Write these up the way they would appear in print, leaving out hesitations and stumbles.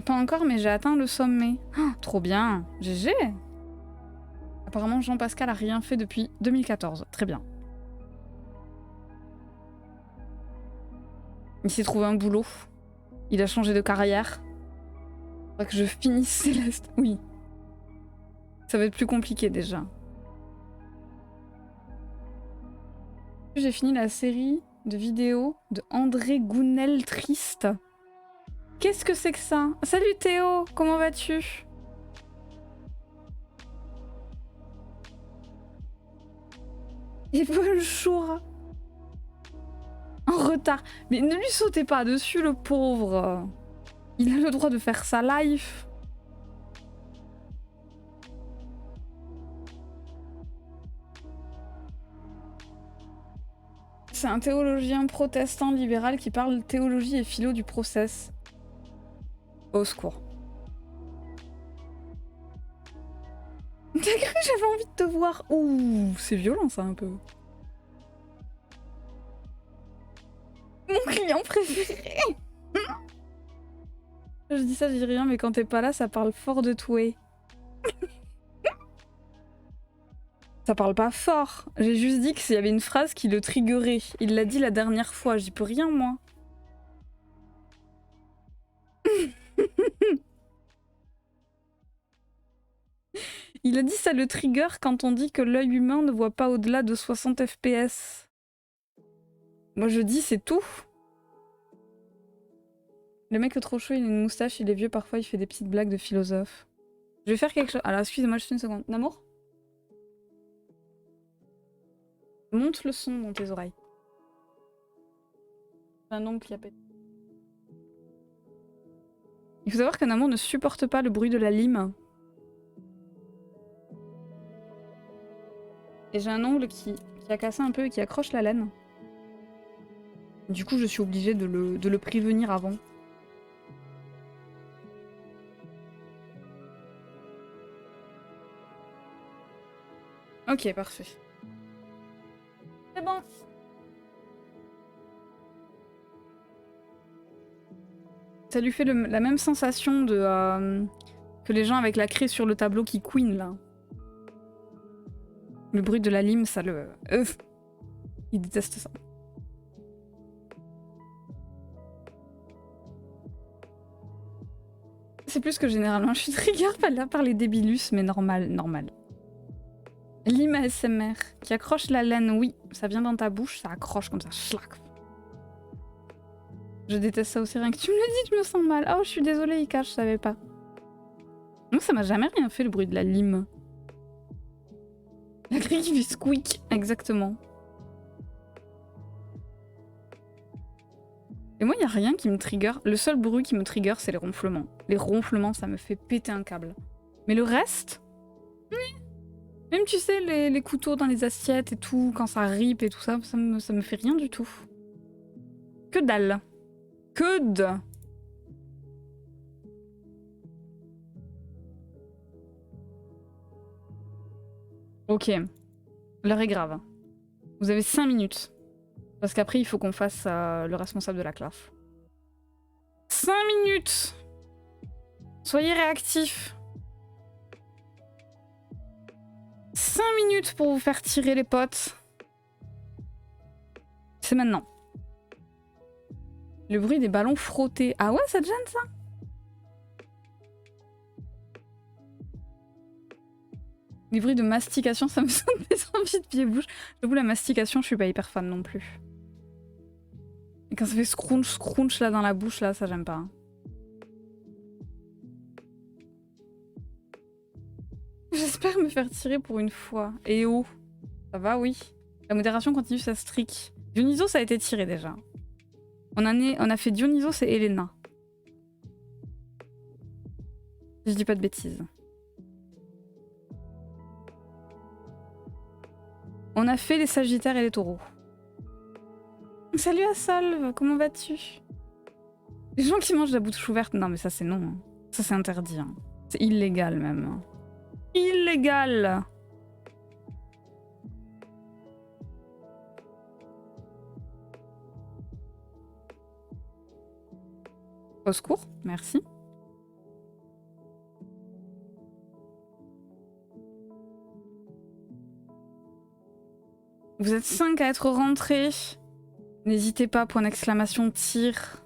Pas encore, mais j'ai atteint le sommet. Oh, trop bien. GG. Apparemment, Jean-Pascal a rien fait depuis 2014. Très bien. Il s'est trouvé un boulot. Il a changé de carrière. Faudrait que je finisse Céleste. Oui. Ça va être plus compliqué déjà. J'ai fini la série de vidéos de André Gounel Triste. Qu'est-ce que c'est que ça? Salut Théo, comment vas-tu? Et bonjour. En retard. Mais ne lui sautez pas dessus, le pauvre. Il a le droit de faire sa life. C'est un théologien protestant libéral qui parle théologie et philo du process. Au secours. T'as cru que j'avais envie de te voir? Ouh, c'est violent ça un peu. Mon client préféré. Je dis ça, je dis rien, mais quand t'es pas là, ça parle fort de toi. Ça parle pas fort. J'ai juste dit qu'il y avait une phrase qui le triggerait. Il l'a dit la dernière fois, j'y peux rien moi. Il a dit ça le trigger quand on dit que l'œil humain ne voit pas au-delà de 60 FPS. Moi je dis c'est tout. Le mec est trop chaud, il a une moustache, il est vieux, parfois il fait des petites blagues de philosophe. Je vais faire quelque chose. Alors excusez-moi juste une seconde. Namour ? Monte le son dans tes oreilles. J'ai un oncle qui a pété. Il faut savoir qu'un amour ne supporte pas le bruit de la lime. Et j'ai un ongle qui a cassé un peu et qui accroche la laine. Du coup, je suis obligée de le prévenir avant. Ok, parfait. C'est bon. Ça lui fait la même sensation de que les gens avec la craie sur le tableau qui queen là. Le bruit de la lime, ça le... il déteste ça. C'est plus que généralement, je suis trigger par les débilus, mais normal. Lime ASMR, qui accroche la laine, oui, ça vient dans ta bouche, ça accroche comme ça, schlac. Je déteste ça aussi, rien que tu me le dis, je me sens mal. Oh, je suis désolée, Ika, je savais pas. Moi, ça m'a jamais rien fait, le bruit de la lime. La grille qui fait squeak, exactement. Et moi, y a rien qui me trigger. Le seul bruit qui me trigger, c'est les ronflements. Les ronflements, ça me fait péter un câble. Mais le reste... Même, tu sais, les couteaux dans les assiettes et tout, quand ça rip et tout ça, ça me fait rien du tout. Que dalle. Que de... Ok. L'heure est grave. Vous avez 5 minutes. Parce qu'après, il faut qu'on fasse le responsable de la classe. 5 minutes. Soyez réactifs. 5 minutes pour vous faire tirer les potes. C'est maintenant. Le bruit des ballons frottés. Ah ouais, ça te gêne ça? Les bruits de mastication, ça me sonne des envies de pied-bouche. J'avoue, la mastication, je suis pas hyper fan non plus. Et quand ça fait scrunch là dans la bouche, là, ça j'aime pas. J'espère me faire tirer pour une fois. Et oh, ça va, oui. La modération continue sa streak. Dionysos a été tiré déjà. On a fait Dionysos et Elena. Je dis pas de bêtises. On a fait les Sagittaires et les Taureaux. Salut Assolve, comment vas-tu? Les gens qui mangent la bouche ouverte, non mais ça c'est non. Hein. Ça c'est interdit. Hein. C'est illégal même. Illégal! Au secours, merci. Vous êtes 5 à être rentrés. N'hésitez pas, point d'exclamation, tir.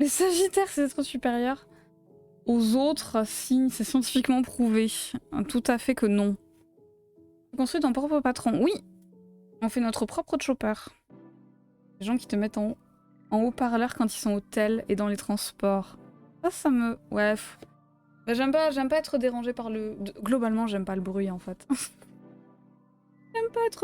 Les Sagittaires, c'est être supérieur aux autres signes, c'est scientifiquement prouvé. Tout à fait que non. Construit ton propre patron. Oui, on fait notre propre chopper. Les gens qui te mettent en haut-parleur quand ils sont au tel et dans les transports. Ça me... Ouais. Bah, j'aime pas être dérangée par le... Globalement, j'aime pas le bruit, en fait. J'aime pas être